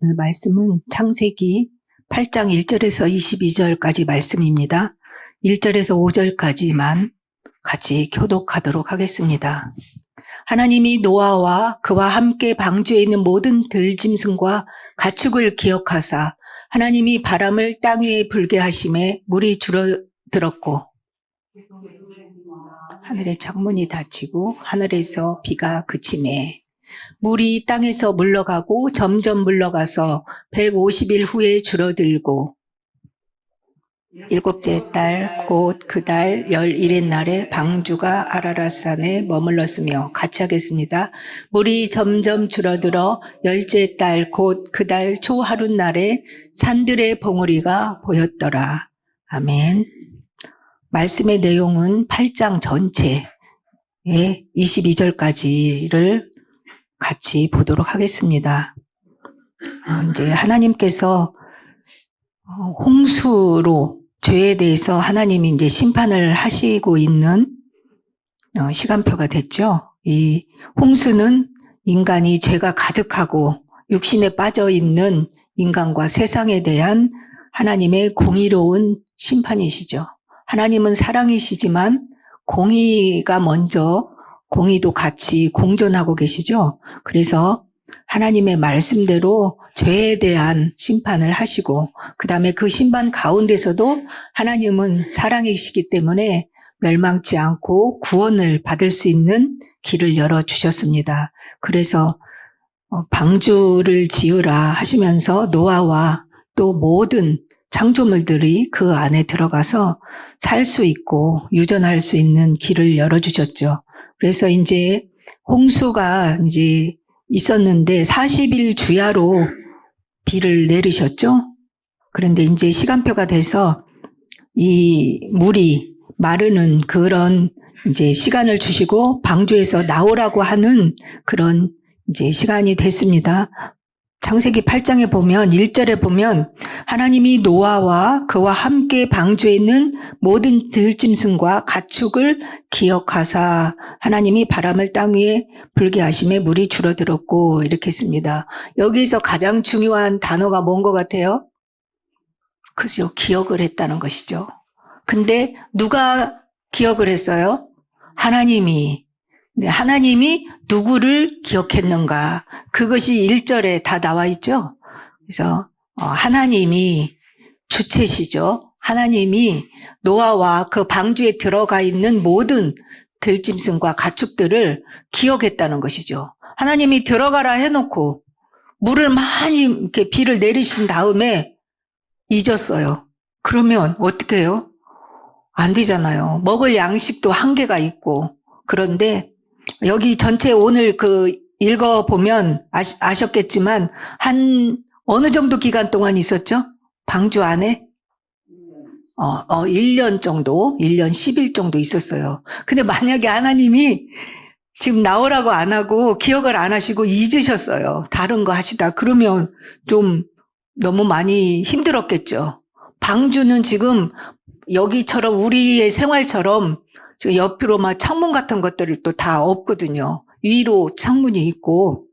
오늘 말씀은 창세기 8장 1절에서 22절까지 말씀입니다. 1절에서 5절까지만 같이 교독하도록 하겠습니다. 하나님이 노아와 그와 함께 방주에 있는 모든 들짐승과 가축을 기억하사 하나님이 바람을 땅 위에 불게 하심에 물이 줄어들었고 하늘의 창문이 닫히고 하늘에서 비가 그치매 물이 땅에서 물러가고 점점 물러가서 150일 후에 줄어들고 일곱째 달 곧 그 달 11의 날에 방주가 아라랏산에 머물렀으며 같이 하겠습니다. 물이 점점 줄어들어 열째 달 곧 그 달 초하룻날에 산들의 봉우리가 보였더라. 아멘. 말씀의 내용은 8장 전체의 22절까지를 같이 보도록 하겠습니다. 이제 하나님께서 홍수로 죄에 대해서 하나님이 이제 심판을 하시고 있는 시간표가 됐죠. 이 홍수는 인간이 죄가 가득하고 육신에 빠져 있는 인간과 세상에 대한 하나님의 공의로운 심판이시죠. 하나님은 사랑이시지만 공의가 먼저 공의도 같이 공존하고 계시죠. 그래서 하나님의 말씀대로 죄에 대한 심판을 하시고 그 다음에 그 심판 가운데서도 하나님은 사랑이시기 때문에 멸망치 않고 구원을 받을 수 있는 길을 열어주셨습니다. 그래서 방주를 지으라 하시면서 노아와 또 모든 창조물들이 그 안에 들어가서 살 수 있고 유전할 수 있는 길을 열어주셨죠. 그래서 이제 홍수가 이제 있었는데 40일 주야로 비를 내리셨죠. 그런데 이제 시간표가 돼서 이 물이 마르는 그런 이제 시간을 주시고 방주에서 나오라고 하는 그런 이제 시간이 됐습니다. 창세기 8장에 보면 1절에 보면 하나님이 노아와 그와 함께 방주에 있는 모든 들짐승과 가축을 기억하사 하나님이 바람을 땅 위에 불게 하심에 물이 줄어들었고 이렇게 했습니다. 여기서 가장 중요한 단어가 뭔 것 같아요? 그죠? 기억을 했다는 것이죠. 근데 누가 기억을 했어요? 하나님이. 네, 하나님이 누구를 기억했는가? 그것이 1절에 다 나와 있죠. 그래서 하나님이 주체시죠. 하나님이 노아와 그 방주에 들어가 있는 모든 들짐승과 가축들을 기억했다는 것이죠. 하나님이 들어가라 해놓고 물을 많이 이렇게 비를 내리신 다음에 잊었어요. 그러면 어떻게 해요? 안 되잖아요. 먹을 양식도 한계가 있고. 그런데 여기 전체 오늘 그 읽어보면 아셨겠지만 한 어느 정도 기간 동안 있었죠? 방주 안에? 1년 정도, 1년 10일 정도 있었어요. 근데 만약에 하나님이 지금 나오라고 안 하고 기억을 안 하시고 잊으셨어요. 다른 거 하시다. 그러면 좀 너무 많이 힘들었겠죠. 방주는 지금 여기처럼 우리의 생활처럼 옆으로 막 창문 같은 것들을 또 다 없거든요. 위로 창문이 있고.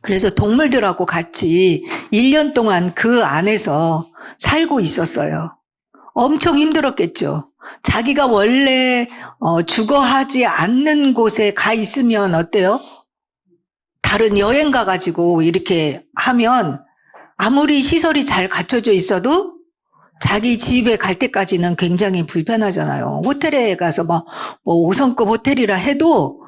그래서 동물들하고 같이 1년 동안 그 안에서 살고 있었어요. 엄청 힘들었겠죠. 자기가 원래 주거하지 않는 곳에 가 있으면 어때요? 다른 여행 가가지고 이렇게 하면 아무리 시설이 잘 갖춰져 있어도 자기 집에 갈 때까지는 굉장히 불편하잖아요. 호텔에 가서 뭐 5성급 호텔이라 해도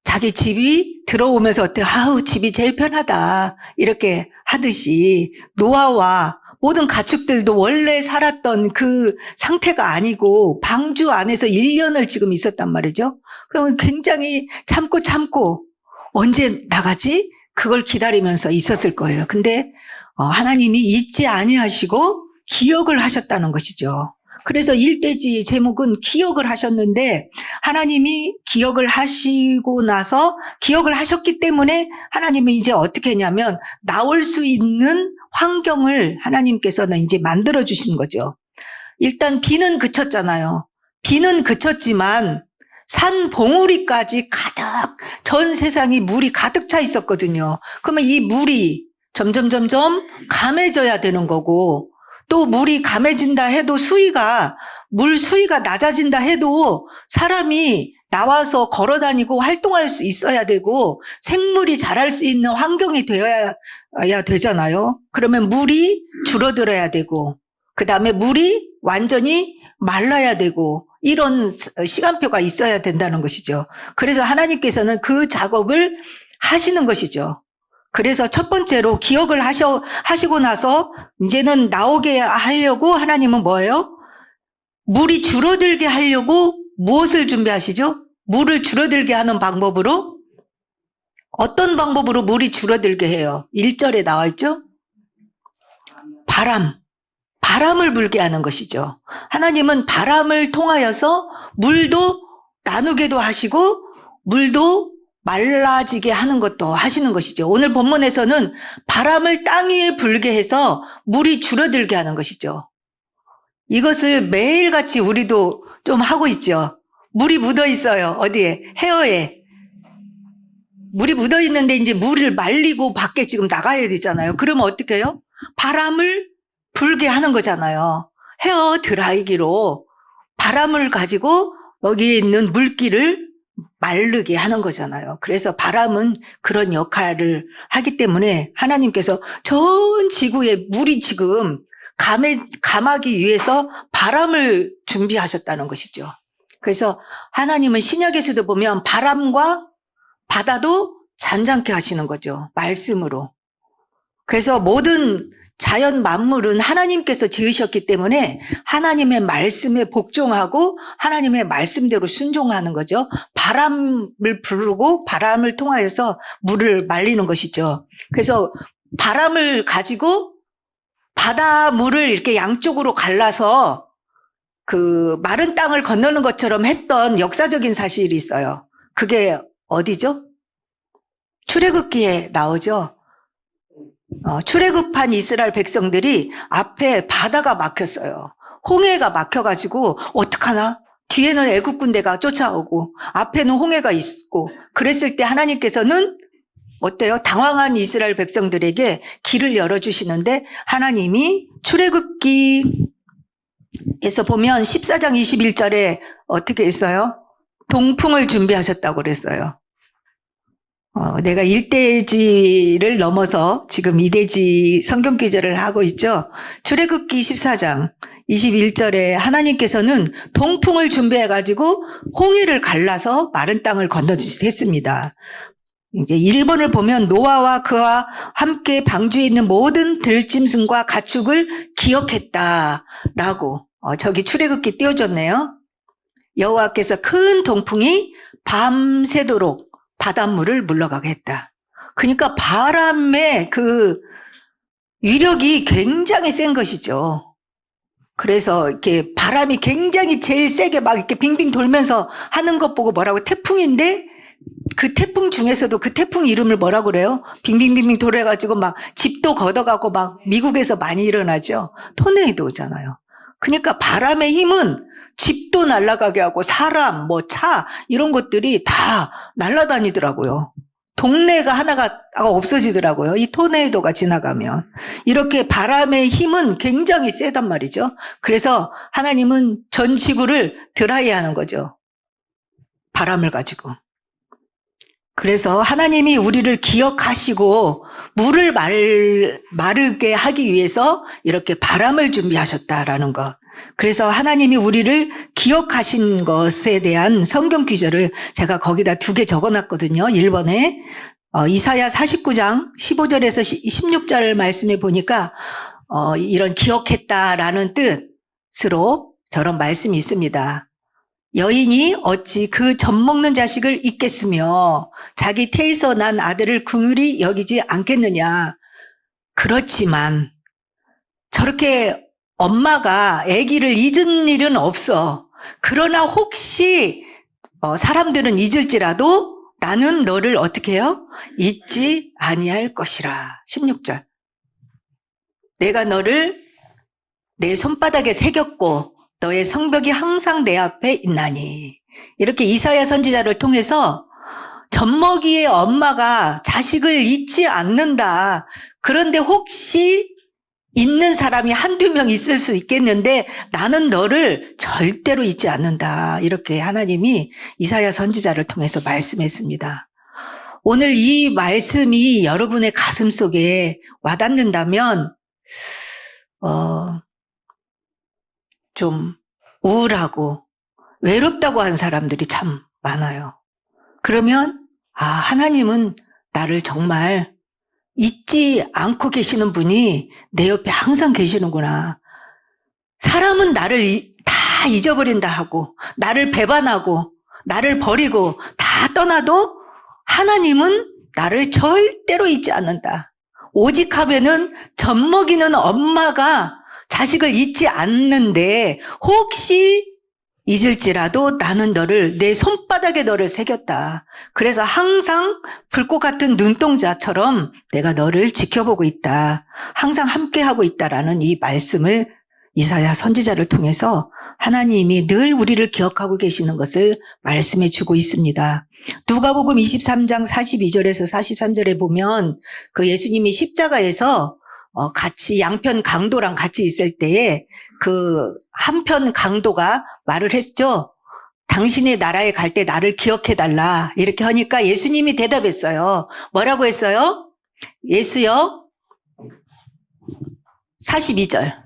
자기 집이 들어오면서 어때요? 아우, 집이 제일 편하다. 이렇게 하듯이 노아와 모든 가축들도 원래 살았던 그 상태가 아니고 방주 안에서 1년을 지금 있었단 말이죠. 그러면 굉장히 참고 언제 나가지? 그걸 기다리면서 있었을 거예요. 근데 하나님이 잊지 아니하시고 기억을 하셨다는 것이죠. 그래서 일대지 제목은 기억을 하셨는데 하나님이 기억을 하시고 나서 기억을 하셨기 때문에 하나님은 이제 어떻게 했냐면 나올 수 있는 환경을 하나님께서는 이제 만들어 주신 거죠. 일단 비는 그쳤잖아요. 비는 그쳤지만 산 봉우리까지 가득 전 세상이 물이 가득 차 있었거든요. 그러면 이 물이 점점 감해져야 되는 거고, 또 물이 감해진다 해도 물 수위가 낮아진다 해도 사람이 나와서 걸어 다니고 활동할 수 있어야 되고 생물이 자랄 수 있는 환경이 되어야 되잖아요. 그러면 물이 줄어들어야 되고, 그 다음에 물이 완전히 말라야 되고, 이런 시간표가 있어야 된다는 것이죠. 그래서 하나님께서는 그 작업을 하시는 것이죠. 그래서 첫 번째로 기억을 하시고 나서 이제는 나오게 하려고 하나님은 뭐예요? 물이 줄어들게 하려고 무엇을 준비하시죠? 물을 줄어들게 하는 방법으로, 어떤 방법으로 물이 줄어들게 해요? 1절에 나와 있죠? 바람을 불게 하는 것이죠. 하나님은 바람을 통하여서 물도 나누게도 하시고 물도 말라지게 하는 것도 하시는 것이죠. 오늘 본문에서는 바람을 땅 위에 불게 해서 물이 줄어들게 하는 것이죠. 이것을 매일같이 우리도 좀 하고 있죠. 물이 묻어 있어요. 어디에? 헤어에. 물이 묻어 있는데 이제 물을 말리고 밖에 지금 나가야 되잖아요. 그러면 어떻게 해요? 바람을 불게 하는 거잖아요. 헤어 드라이기로 바람을 가지고 여기에 있는 물기를 마르게 하는 거잖아요. 그래서 바람은 그런 역할을 하기 때문에 하나님께서 전 지구에 물이 지금 감하기 위해서 바람을 준비하셨다는 것이죠. 그래서 하나님은 신약에서도 보면 바람과 바다도 잔잔케 하시는 거죠. 말씀으로. 그래서 모든 자연 만물은 하나님께서 지으셨기 때문에 하나님의 말씀에 복종하고 하나님의 말씀대로 순종하는 거죠. 바람을 부르고 바람을 통하여서 물을 말리는 것이죠. 그래서 바람을 가지고 바닷물을 이렇게 양쪽으로 갈라서 그 마른 땅을 건너는 것처럼 했던 역사적인 사실이 있어요. 그게 어디죠? 출애굽기에 나오죠. 출애굽한 이스라엘 백성들이 앞에 바다가 막혔어요. 홍해가 막혀가지고 어떡하나? 뒤에는 애국 군대가 쫓아오고 앞에는 홍해가 있고, 그랬을 때 하나님께서는 어때요? 당황한 이스라엘 백성들에게 길을 열어주시는데, 하나님이 출애굽기에서 보면 14장 21절에 어떻게 했어요? 동풍을 준비하셨다고 그랬어요. 내가 1대지를 넘어서 지금 2대지 성경 기절을 하고 있죠. 출애굽기 14장 21절에 하나님께서는 동풍을 준비해가지고 홍해를 갈라서 마른 땅을 건너주셨습니다. 이제 1번을 보면 노아와 그와 함께 방주에 있는 모든 들짐승과 가축을 기억했다라고, 저기 출애굽기 띄워줬네요. 여호와께서 큰 동풍이 밤새도록 바닷물을 물러가게 했다. 그러니까 바람의 그 위력이 굉장히 센 것이죠. 그래서 이렇게 바람이 굉장히 제일 세게 막 이렇게 빙빙 돌면서 하는 것 보고 뭐라고, 태풍인데 그 태풍 중에서도 그 태풍 이름을 뭐라고 그래요? 빙빙빙빙 돌아가지고 막 집도 걷어가고 막 미국에서 많이 일어나죠. 토네이도잖아요. 그러니까 바람의 힘은 집도 날아가게 하고 사람, 뭐 차 이런 것들이 다 날아다니더라고요. 동네가 하나가 없어지더라고요. 이 토네이도가 지나가면. 이렇게 바람의 힘은 굉장히 세단 말이죠. 그래서 하나님은 전 지구를 드라이하는 거죠. 바람을 가지고. 그래서 하나님이 우리를 기억하시고 물을 마르게 하기 위해서 이렇게 바람을 준비하셨다라는 것. 그래서 하나님이 우리를 기억하신 것에 대한 성경 구절을 제가 거기다 2개 적어놨거든요. 1번에 이사야 49장 15절에서 16절 말씀에 보니까 이런 기억했다라는 뜻으로 저런 말씀이 있습니다. 여인이 어찌 그 젖먹는 자식을 잊겠으며 자기 태에서 난 아들을 긍휼히 여기지 않겠느냐. 그렇지만 저렇게 엄마가 아기를 잊은 일은 없어. 그러나 혹시 사람들은 잊을지라도 나는 너를 어떻게 해요? 잊지 아니할 것이라. 16절. 내가 너를 내 손바닥에 새겼고 너의 성벽이 항상 내 앞에 있나니. 이렇게 이사야 선지자를 통해서 젖먹이의 엄마가 자식을 잊지 않는다. 그런데 혹시 있는 사람이 한두 명 있을 수 있겠는데 나는 너를 절대로 잊지 않는다. 이렇게 하나님이 이사야 선지자를 통해서 말씀했습니다. 오늘 이 말씀이 여러분의 가슴 속에 와닿는다면 좀 우울하고 외롭다고 하는 사람들이 참 많아요. 그러면 하나님은 나를 정말 잊지 않고 계시는 분이 내 옆에 항상 계시는구나. 사람은 나를 다 잊어버린다 하고 나를 배반하고 나를 버리고 다 떠나도 하나님은 나를 절대로 잊지 않는다. 오직 하면은 젖먹이는 엄마가 자식을 잊지 않는데 혹시 잊을지라도 나는 너를 내 손바닥에 너를 새겼다. 그래서 항상 불꽃 같은 눈동자처럼 내가 너를 지켜보고 있다. 항상 함께하고 있다라는 이 말씀을 이사야 선지자를 통해서 하나님이 늘 우리를 기억하고 계시는 것을 말씀해 주고 있습니다. 누가복음 23장 42절에서 43절에 보면 그 예수님이 십자가에서 같이 양편 강도랑 같이 있을 때에 그 한편 강도가 말을 했죠. 당신의 나라에 갈 때 나를 기억해달라. 이렇게 하니까 예수님이 대답했어요. 뭐라고 했어요? 예수여 42절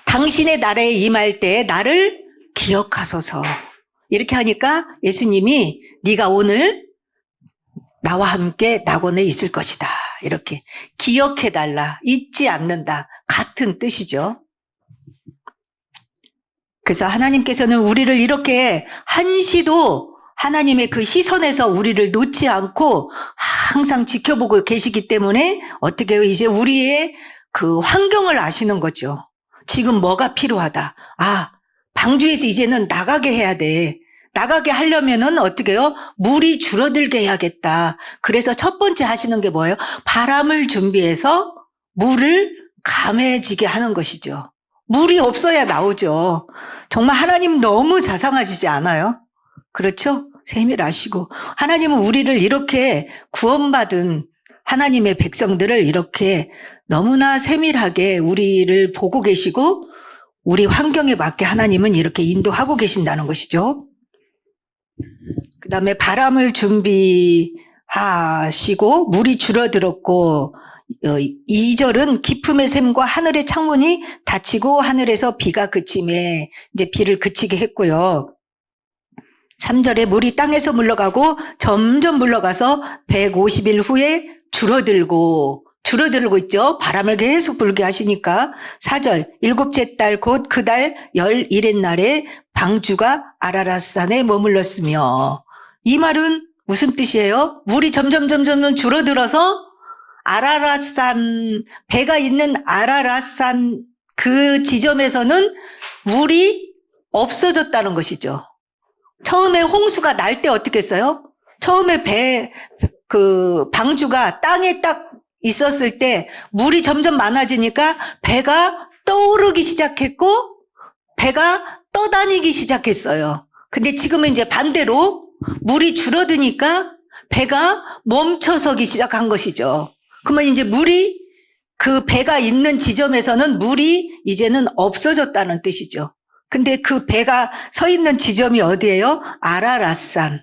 당신의 나라에 임할 때 나를 기억하소서. 이렇게 하니까 예수님이 네가 오늘 나와 함께 낙원에 있을 것이다. 이렇게 기억해달라. 잊지 않는다. 같은 뜻이죠. 그래서 하나님께서는 우리를 이렇게 한시도 하나님의 그 시선에서 우리를 놓지 않고 항상 지켜보고 계시기 때문에 어떻게 해요? 이제 우리의 그 환경을 아시는 거죠. 지금 뭐가 필요하다. 방주에서 이제는 나가게 해야 돼. 나가게 하려면은 어떻게 해요? 물이 줄어들게 해야겠다. 그래서 첫 번째 하시는 게 뭐예요? 바람을 준비해서 물을 감해지게 하는 것이죠. 물이 없어야 나오죠. 정말 하나님 너무 자상하시지 않아요? 그렇죠? 세밀하시고 하나님은 우리를 이렇게 구원받은 하나님의 백성들을 이렇게 너무나 세밀하게 우리를 보고 계시고 우리 환경에 맞게 하나님은 이렇게 인도하고 계신다는 것이죠. 그 다음에 바람을 준비하시고 물이 줄어들었고 2절은 기품의 샘과 하늘의 창문이 닫히고 하늘에서 비가 그침에 이제 비를 그치게 했고요. 3절에 물이 땅에서 물러가고 점점 물러가서 150일 후에 줄어들고 있죠. 바람을 계속 불게 하시니까 4절 일곱째 달 곧 그 달 11의 날에 방주가 아라랏산에 머물렀으며 이 말은 무슨 뜻이에요? 물이 점점 줄어들어서 아라랏산 배가 있는 아라랏산 그 지점에서는 물이 없어졌다는 것이죠. 처음에 홍수가 날 때 어떻게 했어요? 처음에 그 방주가 땅에 딱 있었을 때 물이 점점 많아지니까 배가 떠오르기 시작했고 배가 떠다니기 시작했어요. 근데 지금은 이제 반대로 물이 줄어드니까 배가 멈춰서기 시작한 것이죠. 그러면 이제 물이 그 배가 있는 지점에서는 물이 이제는 없어졌다는 뜻이죠. 근데 그 배가 서 있는 지점이 어디예요? 아라랏산.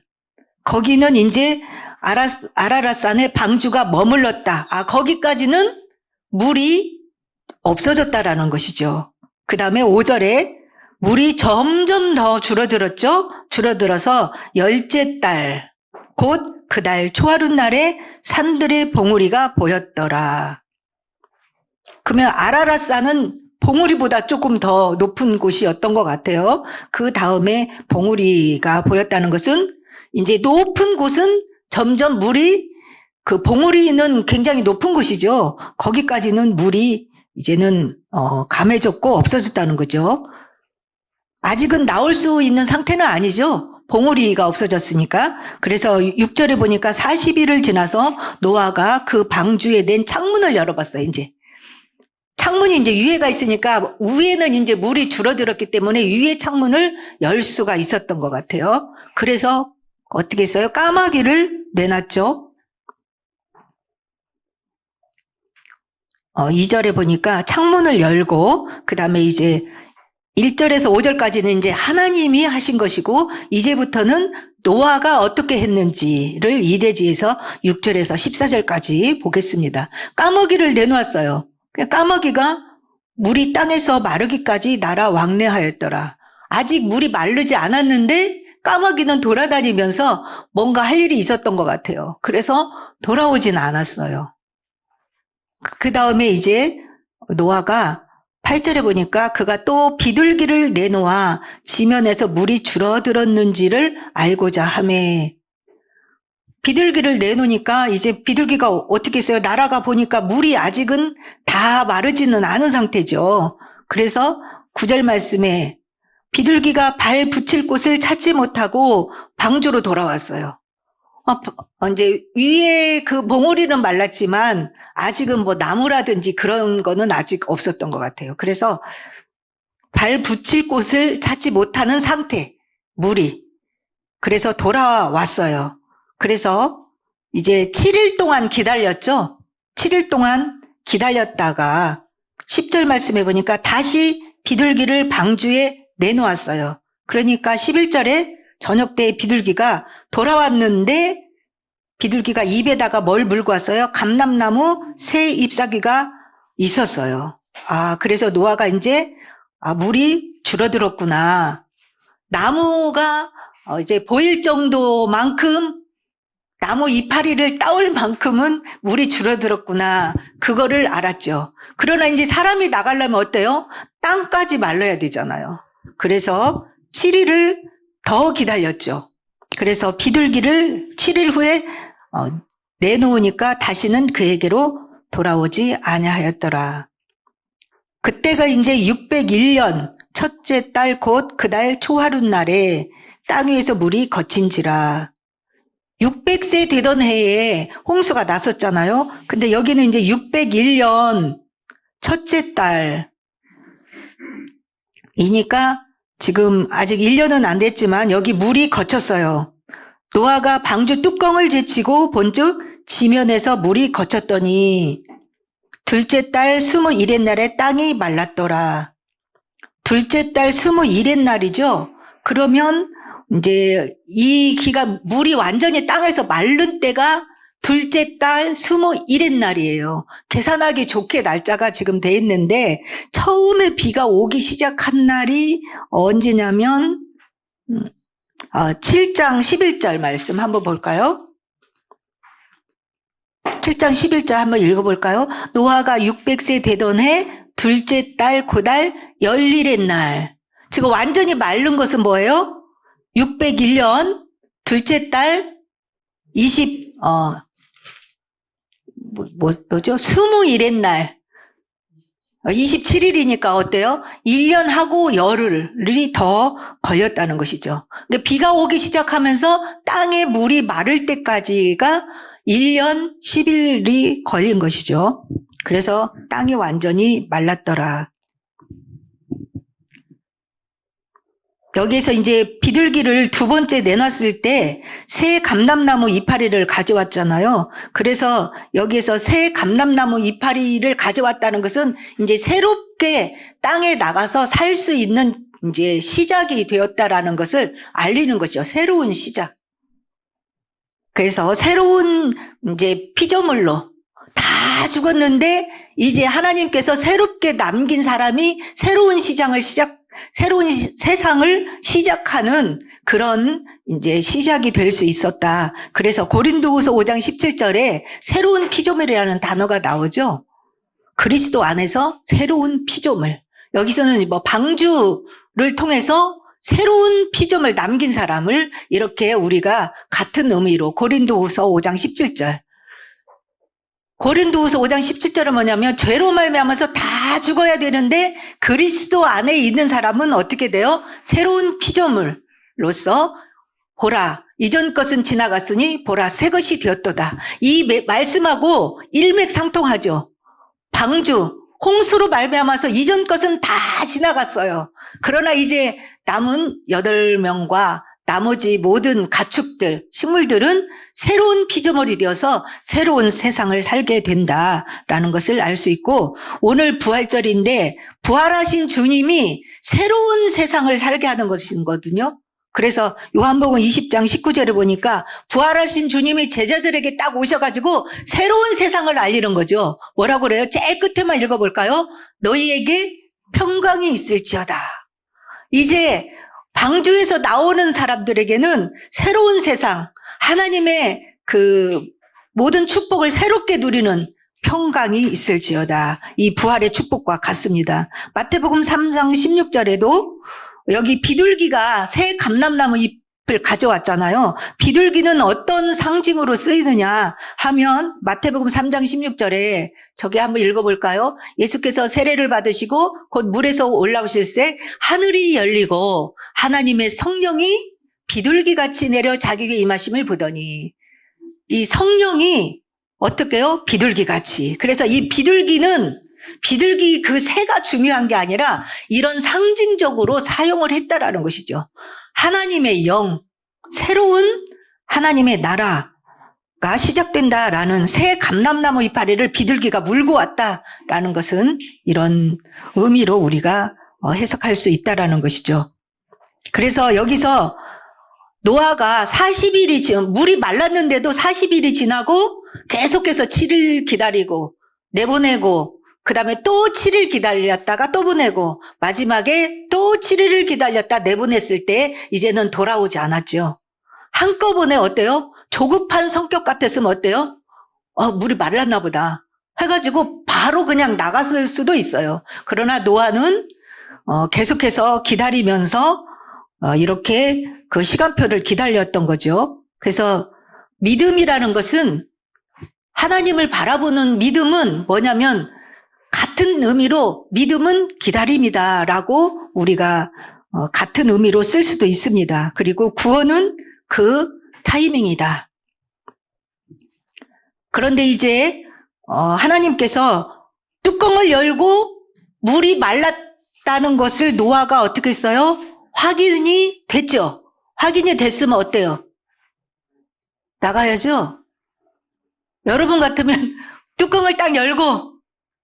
거기는 이제 아라랏산에 방주가 머물렀다. 거기까지는 물이 없어졌다라는 것이죠. 그 다음에 5절에 물이 점점 더 줄어들었죠. 줄어들어서 10째 달, 곧 그 달 초하룻 날에 산들의 봉우리가 보였더라. 그러면 아라랏산은 봉우리보다 조금 더 높은 곳이었던 것 같아요. 그 다음에 봉우리가 보였다는 것은 이제 높은 곳은 점점 물이 그 봉우리는 굉장히 높은 곳이죠. 거기까지는 물이 이제는 감해졌고 없어졌다는 거죠. 아직은 나올 수 있는 상태는 아니죠. 봉우리가 없어졌으니까. 그래서 6절에 보니까 40일을 지나서 노아가 그 방주에 낸 창문을 열어봤어요. 이제 창문이 이제 위에가 있으니까 위에는 이제 물이 줄어들었기 때문에 위에 창문을 열 수가 있었던 것 같아요. 그래서 어떻게 했어요? 까마귀를 내놨죠. 2절에 보니까 창문을 열고 그 다음에 이제 1절에서 5절까지는 이제 하나님이 하신 것이고 이제부터는 노아가 어떻게 했는지를 이대지에서 6절에서 14절까지 보겠습니다. 까마귀를 내놓았어요. 까마귀가 물이 땅에서 마르기까지 날아 왕래하였더라. 아직 물이 마르지 않았는데 까마귀는 돌아다니면서 뭔가 할 일이 있었던 것 같아요. 그래서 돌아오진 않았어요. 그 다음에 이제 노아가 8절에 보니까 그가 또 비둘기를 내놓아 지면에서 물이 줄어들었는지를 알고자 하매, 비둘기를 내놓으니까 이제 비둘기가 어떻게 했어요? 날아가 보니까 물이 아직은 다 마르지는 않은 상태죠. 그래서 9절 말씀에 비둘기가 발 붙일 곳을 찾지 못하고 방주로 돌아왔어요. 이제 위에 그 몽우리는 말랐지만 아직은 뭐 나무라든지 그런 거는 아직 없었던 것 같아요. 그래서 발 붙일 곳을 찾지 못하는 상태, 물이. 그래서 돌아왔어요. 그래서 이제 7일 동안 기다렸죠. 7일 동안 기다렸다가 10절 말씀해 보니까 다시 비둘기를 방주에 내놓았어요. 그러니까 11절에 저녁 때 비둘기가 돌아왔는데 비둘기가 입에다가 뭘 물고 왔어요? 감람나무 새 잎사귀가 있었어요. 그래서 노아가 이제 물이 줄어들었구나. 나무가 이제 보일 정도만큼 나무 이파리를 따올 만큼은 물이 줄어들었구나. 그거를 알았죠. 그러나 이제 사람이 나가려면 어때요? 땅까지 말라야 되잖아요. 그래서 7일을 더 기다렸죠. 그래서 비둘기를 7일 후에 내놓으니까 다시는 그에게로 돌아오지 아니하였더라. 그때가 이제 601년 첫째 달 곧 그달 초하룻날에 땅 위에서 물이 거친지라. 600세 되던 해에 홍수가 났었잖아요. 근데 여기는 이제 601년 첫째 달이니까 지금 아직 1년은 안 됐지만 여기 물이 거쳤어요. 노아가 방주 뚜껑을 제치고 본즉 지면에서 물이 거쳤더니 둘째 달 21의 날에 땅이 말랐더라. 둘째 달 21의 날이죠. 그러면 이제 이 기간 물이 완전히 땅에서 마른 때가 둘째 달 21의 날이에요. 계산하기 좋게 날짜가 지금 돼 있는데 처음에 비가 오기 시작한 날이 언제냐면 7장 11절 말씀 한번 볼까요? 7장 11절 한번 읽어볼까요? 노아가 600세 되던 해 둘째 달 그달 열일의 날. 지금 완전히 마른 것은 뭐예요? 601년 둘째 달 21의 날. 27일이니까 어때요? 1년하고 열흘이 더 걸렸다는 것이죠. 근데 비가 오기 시작하면서 땅에 물이 마를 때까지가 1년 10일이 걸린 것이죠. 그래서 땅이 완전히 말랐더라. 여기에서 이제 비둘기를 두 번째 내놨을 때 새 감람나무 이파리를 가져왔잖아요. 그래서 여기에서 새 감람나무 이파리를 가져왔다는 것은 이제 새롭게 땅에 나가서 살 수 있는 이제 시작이 되었다라는 것을 알리는 거죠. 새로운 시작. 그래서 새로운 이제 피조물로 다 죽었는데 이제 하나님께서 새롭게 남긴 사람이 새로운 새로운 세상을 시작하는 그런 이제 시작이 될 수 있었다. 그래서 고린도후서 5장 17절에 새로운 피조물이라는 단어가 나오죠. 그리스도 안에서 새로운 피조물. 여기서는 뭐 방주를 통해서 새로운 피조물 남긴 사람을 이렇게 우리가 같은 의미로 고린도후서 5장 17절. 고린도후서 5장 17절은 뭐냐면 죄로 말미암아서 다 죽어야 되는데 그리스도 안에 있는 사람은 어떻게 돼요? 새로운 피조물로서 보라 이전 것은 지나갔으니 보라 새 것이 되었도다. 이 말씀하고 일맥상통하죠. 방주 홍수로 말미암아서 이전 것은 다 지나갔어요. 그러나 이제 남은 8명과 나머지 모든 가축들, 식물들은 새로운 피조물이 되어서 새로운 세상을 살게 된다라는 것을 알 수 있고, 오늘 부활절인데 부활하신 주님이 새로운 세상을 살게 하는 것이거든요. 그래서 요한복음 20장 19절에 보니까 부활하신 주님이 제자들에게 딱 오셔가지고 새로운 세상을 알리는 거죠. 뭐라고 그래요? 제일 끝에만 읽어볼까요? 너희에게 평강이 있을지어다. 이제 방주에서 나오는 사람들에게는 새로운 세상, 하나님의 그 모든 축복을 새롭게 누리는 평강이 있을지어다. 이 부활의 축복과 같습니다. 마태복음 3장 16절에도 여기 비둘기가 새 감람나무 잎을 가져왔잖아요. 비둘기는 어떤 상징으로 쓰이느냐 하면 마태복음 3장 16절에 저기 한번 읽어볼까요? 예수께서 세례를 받으시고 곧 물에서 올라오실새 하늘이 열리고 하나님의 성령이 비둘기같이 내려 자기에게 임하심을 보더니, 이 성령이 어떻게요? 비둘기같이. 그래서 이 비둘기 그 새가 중요한 게 아니라 이런 상징적으로 사용을 했다라는 것이죠. 하나님의 영, 새로운 하나님의 나라가 시작된다라는 새 감람나무 이파리를 비둘기가 물고 왔다라는 것은 이런 의미로 우리가 해석할 수 있다라는 것이죠. 그래서 여기서 노아가 40일이 지금 물이 말랐는데도 40일이 지나고 계속해서 7일 기다리고 내보내고, 그 다음에 또 7일 기다렸다가 또 보내고, 마지막에 또 7일을 기다렸다 내보냈을 때 이제는 돌아오지 않았죠. 한꺼번에 어때요? 조급한 성격 같았으면 어때요? 물이 말랐나 보다 해가지고 바로 그냥 나갔을 수도 있어요. 그러나 노아는 계속해서 기다리면서 이렇게 그 시간표를 기다렸던 거죠. 그래서 믿음이라는 것은, 하나님을 바라보는 믿음은 뭐냐면 같은 의미로 믿음은 기다림이다라고 우리가 같은 의미로 쓸 수도 있습니다. 그리고 구원은 그 타이밍이다. 그런데 이제 하나님께서 뚜껑을 열고 물이 말랐다는 것을 노아가 어떻게 했어요? 확인이 됐죠. 확인이 됐으면 어때요? 나가야죠. 여러분 같으면 뚜껑을 딱 열고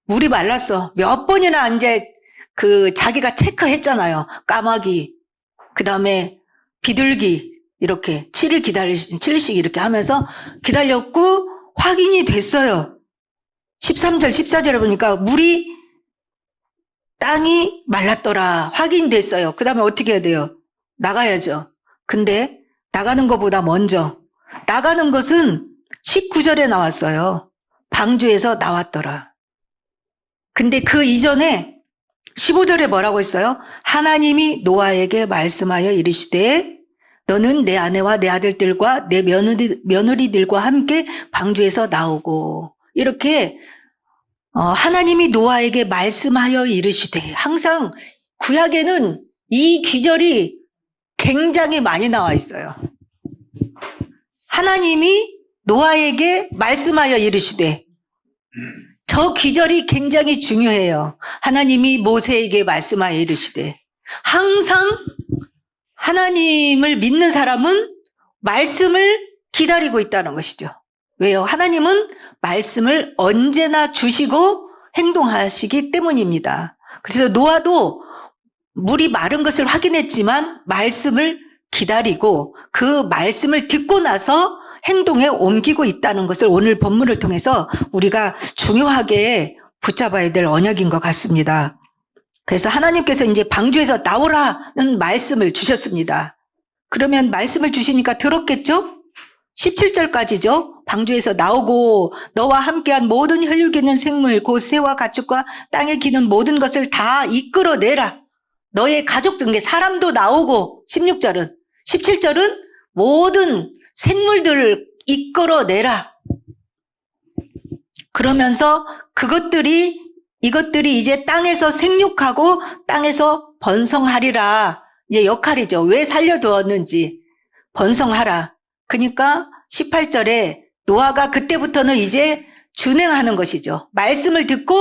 물이 말랐어. 몇 번이나 이제 자기가 체크했잖아요. 까마귀, 그 다음에 비둘기, 이렇게 7일씩 이렇게 하면서 기다렸고 확인이 됐어요. 13절, 14절에 보니까 땅이 말랐더라. 확인됐어요. 그 다음에 어떻게 해야 돼요? 나가야죠. 근데 나가는 것보다 먼저, 나가는 것은 19절에 나왔어요. 방주에서 나왔더라. 근데 그 이전에 15절에 뭐라고 했어요? 하나님이 노아에게 말씀하여 이르시되 너는 내 아내와 내 아들들과 내 며느리들과 함께 방주에서 나오고, 이렇게 하나님이 노아에게 말씀하여 이르시되, 항상 구약에는 이 귀절이 굉장히 많이 나와 있어요. 하나님이 노아에게 말씀하여 이르시되, 저 귀절이 굉장히 중요해요. 하나님이 모세에게 말씀하여 이르시되, 항상 하나님을 믿는 사람은 말씀을 기다리고 있다는 것이죠. 왜요? 하나님은 말씀을 언제나 주시고 행동하시기 때문입니다. 그래서 노아도 물이 마른 것을 확인했지만 말씀을 기다리고 그 말씀을 듣고 나서 행동에 옮기고 있다는 것을 오늘 본문을 통해서 우리가 중요하게 붙잡아야 될 언약인 것 같습니다. 그래서 하나님께서 이제 방주에서 나오라는 말씀을 주셨습니다. 그러면 말씀을 주시니까 들었겠죠? 17절까지죠. 방주에서 나오고 너와 함께한 모든 혈육 있는 생물 곧 새와 가축과 땅에 기는 모든 것을 다 이끌어내라. 너의 가족 등의 사람도 나오고, 16절은 17절은 모든 생물들을 이끌어내라. 그러면서 이것들이 이제 땅에서 생육하고 땅에서 번성하리라. 이제 역할이죠. 왜 살려두었는지 번성하라. 그러니까 18절에 노아가 그때부터는 이제 준행하는 것이죠. 말씀을 듣고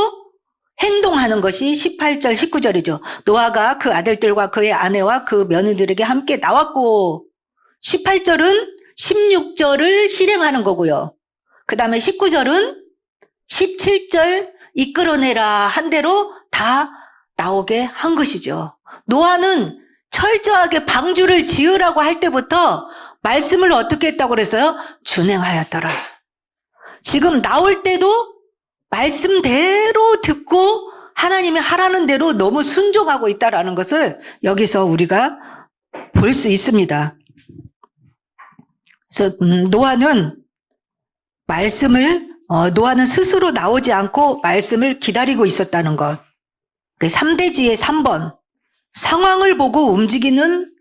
행동하는 것이 18절, 19절이죠. 노아가 그 아들들과 그의 아내와 그 며느리들에게 함께 나왔고, 18절은 16절을 실행하는 거고요. 그 다음에 19절은 17절 이끌어내라 한 대로 다 나오게 한 것이죠. 노아는 철저하게 방주를 지으라고 할 때부터 말씀을 어떻게 했다고 그랬어요? 준행하였더라. 지금 나올 때도 말씀대로 듣고 하나님이 하라는 대로 너무 순종하고 있다는 것을 여기서 우리가 볼 수 있습니다. 그래서 노아는 노아는 스스로 나오지 않고 말씀을 기다리고 있었다는 것. 3대지의 3번. 상황을 보고 움직이는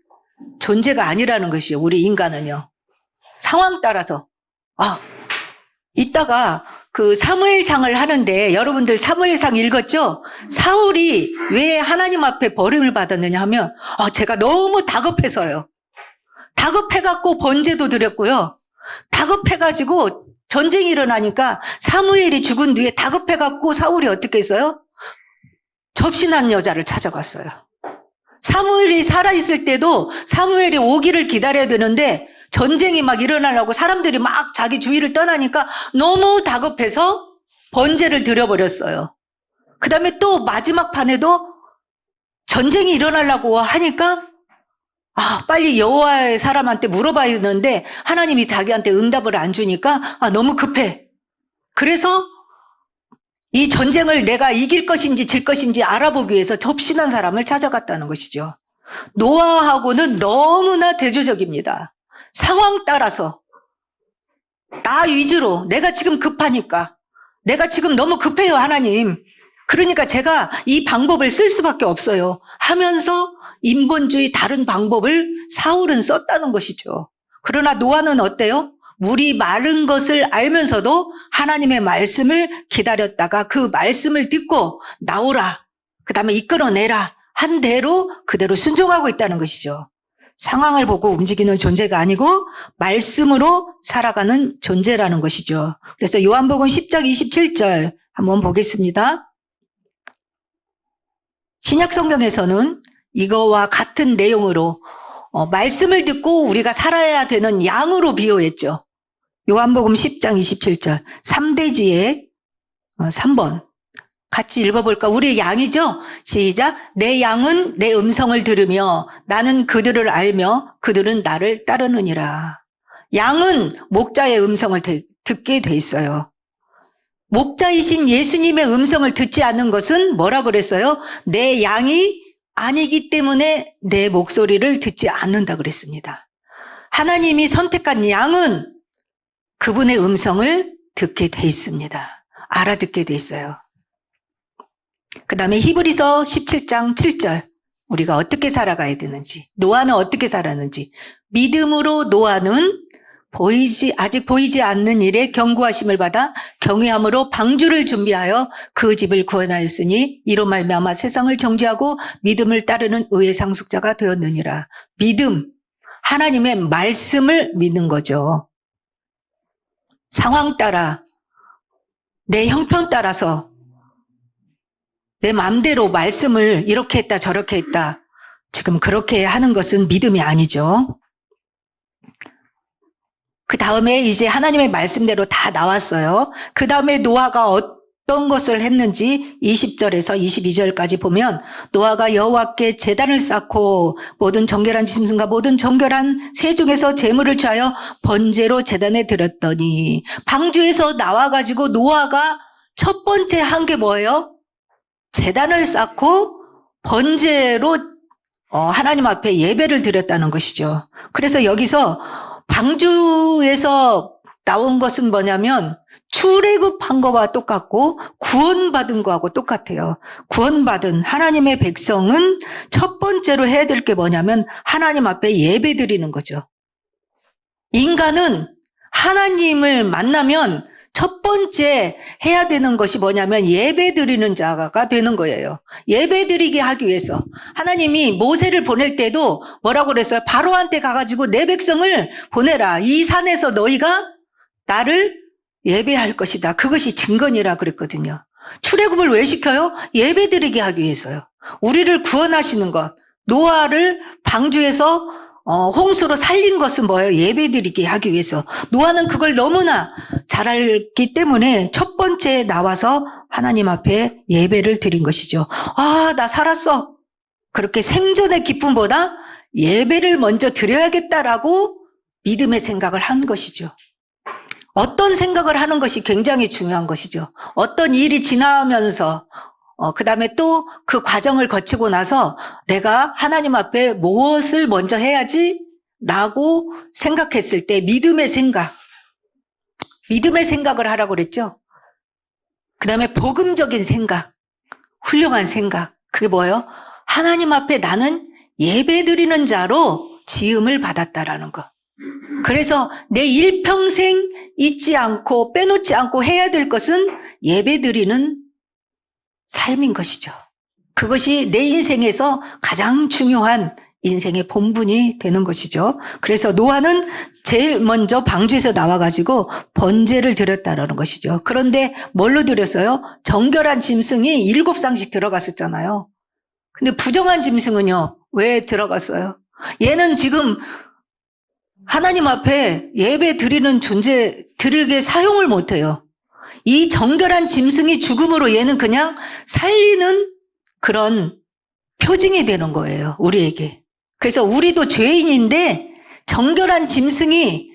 존재가 아니라는 것이죠. 우리 인간은요. 상황 따라서. 이따가 그 사무엘상을 하는데 여러분들 사무엘상 읽었죠? 사울이 왜 하나님 앞에 버림을 받았느냐 하면 제가 너무 다급해서요. 다급해갖고 번제도 드렸고요. 다급해가지고 전쟁이 일어나니까 사무엘이 죽은 뒤에 다급해갖고 사울이 어떻게 했어요? 접신한 여자를 찾아갔어요. 사무엘이 살아있을 때도 사무엘이 오기를 기다려야 되는데 전쟁이 막 일어나려고 사람들이 막 자기 주위를 떠나니까 너무 다급해서 번제를 드려버렸어요. 그 다음에 또 마지막 판에도 전쟁이 일어나려고 하니까 빨리 여호와의 사람한테 물어봐야 되는데 하나님이 자기한테 응답을 안 주니까 너무 급해. 그래서 이 전쟁을 내가 이길 것인지 질 것인지 알아보기 위해서 접신한 사람을 찾아갔다는 것이죠. 노아하고는 너무나 대조적입니다. 상황 따라서 나 위주로 내가 지금 급하니까 내가 지금 너무 급해요 하나님. 그러니까 제가 이 방법을 쓸 수밖에 없어요 하면서 인본주의 다른 방법을 사울은 썼다는 것이죠. 그러나 노아는 어때요? 물이 마른 것을 알면서도 하나님의 말씀을 기다렸다가 그 말씀을 듣고 나오라, 그 다음에 이끌어내라 한 대로 그대로 순종하고 있다는 것이죠. 상황을 보고 움직이는 존재가 아니고 말씀으로 살아가는 존재라는 것이죠. 그래서 요한복음 10장 27절 한번 보겠습니다. 신약 성경에서는 이거와 같은 내용으로 말씀을 듣고 우리가 살아야 되는 양으로 비유했죠. 요한복음 10장 27절 3대지의 3번 같이 읽어볼까? 우리의 양이죠? 시작. 내 양은 내 음성을 들으며 나는 그들을 알며 그들은 나를 따르느니라. 양은 목자의 음성을 듣게 돼 있어요. 목자이신 예수님의 음성을 듣지 않는 것은 뭐라 그랬어요? 내 양이 아니기 때문에 내 목소리를 듣지 않는다 그랬습니다. 하나님이 선택한 양은 그분의 음성을 듣게 돼 있습니다. 알아듣게 돼 있어요. 그 다음에 히브리서 17장 7절 우리가 어떻게 살아가야 되는지, 노아는 어떻게 살았는지, 믿음으로 노아는 아직 보이지 않는 일에 경고하심을 받아 경외함으로 방주를 준비하여 그 집을 구원하였으니 이로 말미암아 세상을 정죄하고 믿음을 따르는 의의 상속자가 되었느니라. 믿음, 하나님의 말씀을 믿는 거죠. 상황 따라 내 형편 따라서 내 마음대로 말씀을 이렇게 했다 저렇게 했다 지금 그렇게 하는 것은 믿음이 아니죠. 그 다음에 이제 하나님의 말씀대로 다 나왔어요. 그 다음에 노아가 어떤 것을 했는지 20절에서 22절까지 보면 노아가 여호와께 제단을 쌓고 모든 정결한 짐승과 모든 정결한 새 중에서 제물을 취하여 번제로 제단에 드렸더니, 방주에서 나와가지고 노아가 첫 번째 한 게 뭐예요? 제단을 쌓고 번제로 하나님 앞에 예배를 드렸다는 것이죠. 그래서 여기서 방주에서 나온 것은 뭐냐면 출애굽한 거와 똑같고 구원받은 거하고 똑같아요. 구원받은 하나님의 백성은 첫 번째로 해야 될 게 뭐냐면 하나님 앞에 예배 드리는 거죠. 인간은 하나님을 만나면 첫 번째 해야 되는 것이 뭐냐면 예배 드리는 자가 되는 거예요. 예배 드리게 하기 위해서 하나님이 모세를 보낼 때도 뭐라고 그랬어요? 바로한테 가가지고 내 백성을 보내라. 이 산에서 너희가 나를 예배할 것이다. 그것이 증거니라 그랬거든요. 출애굽을 왜 시켜요? 예배 드리게 하기 위해서요. 우리를 구원하시는 것, 노아를 방주에서 홍수로 살린 것은 뭐예요? 예배드리게 하기 위해서. 노아는 그걸 너무나 잘 알기 때문에 첫 번째 나와서 하나님 앞에 예배를 드린 것이죠. 아, 나 살았어. 그렇게 생존의 기쁨보다 예배를 먼저 드려야겠다라고 믿음의 생각을 한 것이죠. 어떤 생각을 하는 것이 굉장히 중요한 것이죠. 어떤 일이 지나면서 그 다음에 또 그 과정을 거치고 나서 내가 하나님 앞에 무엇을 먼저 해야지? 라고 생각했을 때 믿음의 생각을 하라고 그랬죠. 그 다음에 복음적인 생각, 훌륭한 생각. 그게 뭐예요? 하나님 앞에 나는 예배드리는 자로 지음을 받았다라는 거. 그래서 내 일평생 잊지 않고 빼놓지 않고 해야 될 것은 예배드리는 삶인 것이죠. 그것이 내 인생에서 가장 중요한 인생의 본분이 되는 것이죠. 그래서 노아는 제일 먼저 방주에서 나와가지고 번제를 드렸다라는 것이죠. 그런데 뭘로 드렸어요? 정결한 짐승이 7쌍씩 들어갔었잖아요. 근데 부정한 짐승은요, 왜 들어갔어요? 얘는 지금 하나님 앞에 예배 드리는 드리게 사용을 못해요. 이 정결한 짐승이 죽음으로 얘는 그냥 살리는 그런 표징이 되는 거예요, 우리에게. 그래서 우리도 죄인인데 정결한 짐승은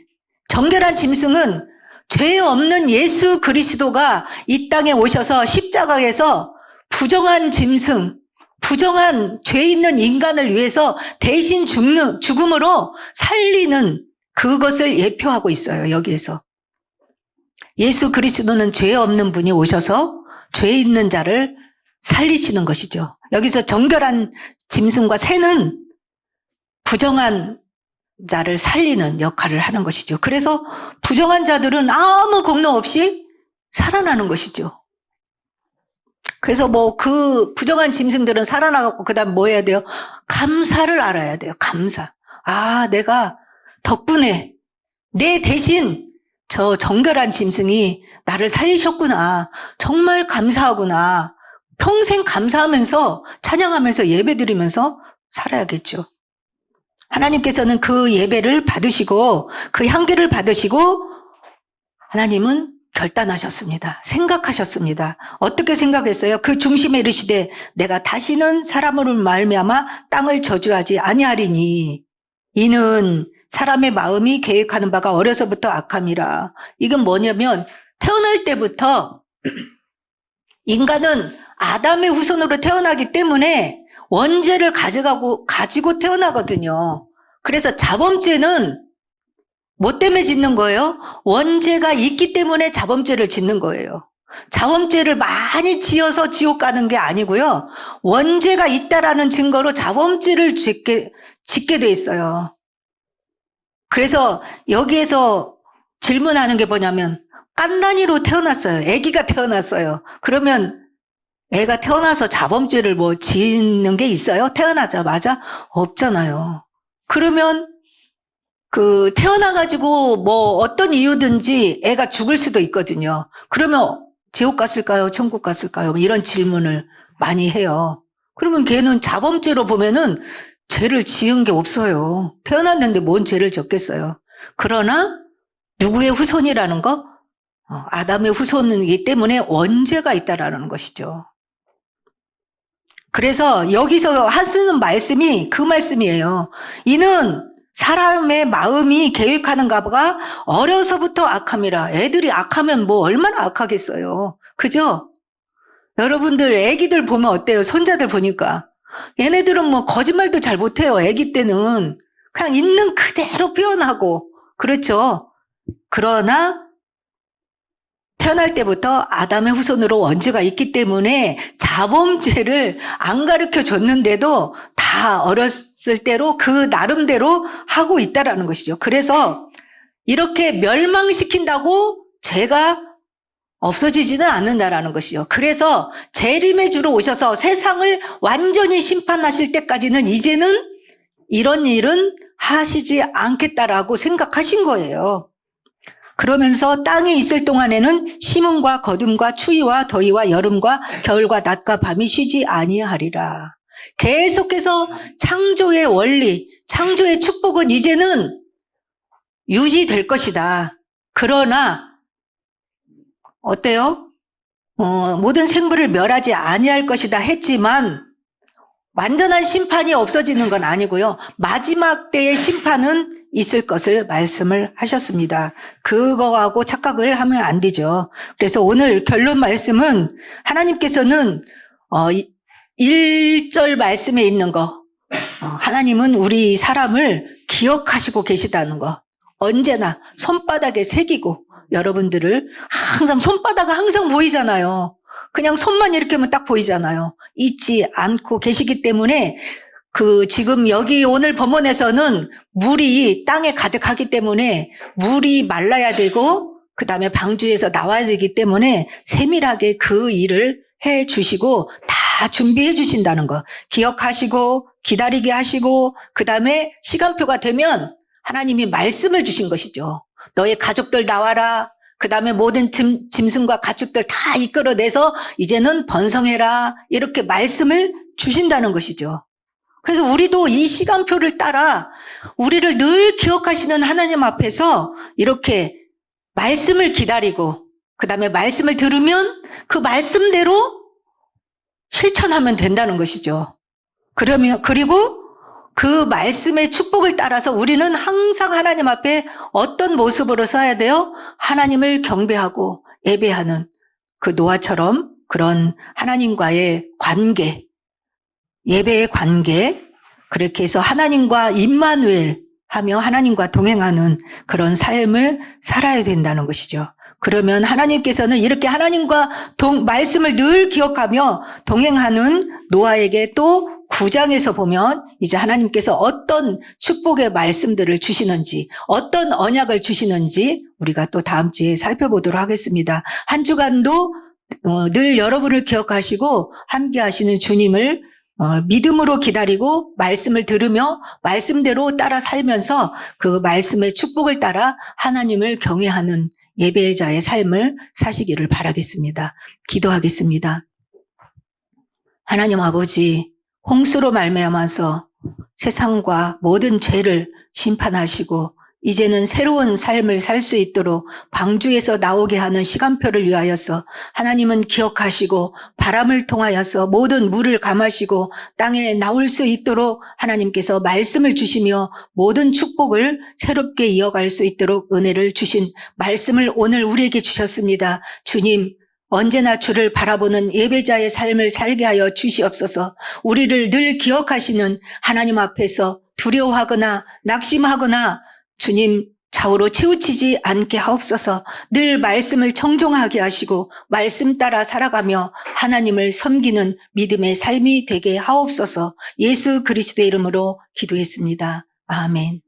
죄 없는 예수 그리스도가 이 땅에 오셔서 십자가에서 부정한 짐승, 부정한 죄 있는 인간을 위해서 대신 죽음으로 살리는 그것을 예표하고 있어요, 여기에서. 예수 그리스도는 죄 없는 분이 오셔서 죄 있는 자를 살리시는 것이죠. 여기서 정결한 짐승과 새는 부정한 자를 살리는 역할을 하는 것이죠. 그래서 부정한 자들은 아무 공로 없이 살아나는 것이죠. 그래서 그 부정한 짐승들은 살아나갖고 그 다음 뭐 해야 돼요? 감사를 알아야 돼요. 감사. 아, 내가 덕분에 내 대신 저 정결한 짐승이 나를 살리셨구나. 정말 감사하구나. 평생 감사하면서 찬양하면서 예배드리면서 살아야겠죠. 하나님께서는 그 예배를 받으시고 그 향기를 받으시고 하나님은 결단하셨습니다. 생각하셨습니다. 어떻게 생각했어요? 그 중심에 이르시되 내가 다시는 사람으로 말미암아 땅을 저주하지 아니하리니 이는 사람의 마음이 계획하는 바가 어려서부터 악함이라. 이건 뭐냐면 태어날 때부터 인간은 아담의 후손으로 태어나기 때문에 원죄를 가지고 태어나거든요. 그래서 자범죄는 뭐 때문에 짓는 거예요? 원죄가 있기 때문에 자범죄를 짓는 거예요. 자범죄를 많이 지어서 지옥 가는 게 아니고요. 원죄가 있다라는 증거로 자범죄를 짓게 돼 있어요. 그래서 여기에서 질문하는 게 뭐냐면 깐난이로 태어났어요. 아기가 태어났어요. 그러면 애가 태어나서 자범죄를 짓는 게 있어요? 태어나자마자? 없잖아요. 그러면 태어나가지고 어떤 이유든지 애가 죽을 수도 있거든요. 그러면 지옥 갔을까요? 천국 갔을까요? 이런 질문을 많이 해요. 그러면 걔는 자범죄로 보면은 죄를 지은 게 없어요. 태어났는데 뭔 죄를 졌겠어요. 그러나 누구의 후손이라는 거? 아담의 후손이기 때문에 원죄가 있다라는 것이죠. 그래서 여기서 하시는 말씀이 그 말씀이에요. 이는 사람의 마음이 계획하는 바가 어려서부터 악함이라. 애들이 악하면 얼마나 악하겠어요. 그죠? 여러분들 애기들 보면 어때요? 손자들 보니까. 얘네들은 거짓말도 잘 못해요. 애기 때는. 그냥 있는 그대로 표현하고. 그렇죠? 그러나 태어날 때부터 아담의 후손으로 원죄가 있기 때문에 자범죄를 안 가르쳐 줬는데도 다 어렸을 때로 그 나름대로 하고 있다라는 것이죠. 그래서 이렇게 멸망시킨다고 죄가 없어지지는 않는다라는 것이죠. 그래서 재림의 주로 오셔서 세상을 완전히 심판하실 때까지는 이제는 이런 일은 하시지 않겠다라고 생각하신 거예요. 그러면서 땅에 있을 동안에는 심음과 거둠과 추위와 더위와 여름과 겨울과 낮과 밤이 쉬지 아니하리라. 계속해서 창조의 원리, 창조의 축복은 이제는 유지될 것이다. 그러나 어때요? 모든 생물을 멸하지 아니할 것이다 했지만 완전한 심판이 없어지는 건 아니고요. 마지막 때의 심판은 있을 것을 말씀을 하셨습니다. 그거하고 착각을 하면 안 되죠. 그래서 오늘 결론 말씀은 하나님께서는 1절 말씀에 있는 거, 하나님은 우리 사람을 기억하시고 계시다는 거, 언제나 손바닥에 새기고, 여러분들을 항상 손바닥은 항상 보이잖아요. 그냥 손만 이렇게 하면 딱 보이잖아요. 잊지 않고 계시기 때문에 지금 여기 오늘 본문에서는 물이 땅에 가득하기 때문에 물이 말라야 되고 그 다음에 방주에서 나와야 되기 때문에 세밀하게 그 일을 해 주시고 다 준비해 주신다는 거 기억하시고 기다리게 하시고 그 다음에 시간표가 되면 하나님이 말씀을 주신 것이죠. 너의 가족들 나와라. 그 다음에 모든 짐승과 가축들 다 이끌어내서 이제는 번성해라. 이렇게 말씀을 주신다는 것이죠. 그래서 우리도 이 시간표를 따라 우리를 늘 기억하시는 하나님 앞에서 이렇게 말씀을 기다리고 그 다음에 말씀을 들으면 그 말씀대로 실천하면 된다는 것이죠. 그리고 그 말씀의 축복을 따라서 우리는 항상 하나님 앞에 어떤 모습으로 서야 돼요? 하나님을 경배하고 예배하는 그 노아처럼 그런 하나님과의 관계, 예배의 관계, 그렇게 해서 하나님과 임마누엘 하며 하나님과 동행하는 그런 삶을 살아야 된다는 것이죠. 그러면 하나님께서는 이렇게 하나님과 말씀을 늘 기억하며 동행하는 노아에게 또 9장에서 보면 이제 하나님께서 어떤 축복의 말씀들을 주시는지 어떤 언약을 주시는지 우리가 또 다음 주에 살펴보도록 하겠습니다. 한 주간도 늘 여러분을 기억하시고 함께 하시는 주님을 믿음으로 기다리고 말씀을 들으며 말씀대로 따라 살면서 그 말씀의 축복을 따라 하나님을 경외하는 예배자의 삶을 사시기를 바라겠습니다. 기도하겠습니다. 하나님 아버지, 홍수로 말미암아서 세상과 모든 죄를 심판하시고 이제는 새로운 삶을 살 수 있도록 방주에서 나오게 하는 시간표를 위하여서 하나님은 기억하시고 바람을 통하여서 모든 물을 감하시고 땅에 나올 수 있도록 하나님께서 말씀을 주시며 모든 축복을 새롭게 이어갈 수 있도록 은혜를 주신 말씀을 오늘 우리에게 주셨습니다. 주님, 언제나 주를 바라보는 예배자의 삶을 살게 하여 주시옵소서. 우리를 늘 기억하시는 하나님 앞에서 두려워하거나 낙심하거나 주님 좌우로 치우치지 않게 하옵소서. 늘 말씀을 청종하게 하시고 말씀 따라 살아가며 하나님을 섬기는 믿음의 삶이 되게 하옵소서. 예수 그리스도의 이름으로 기도했습니다. 아멘.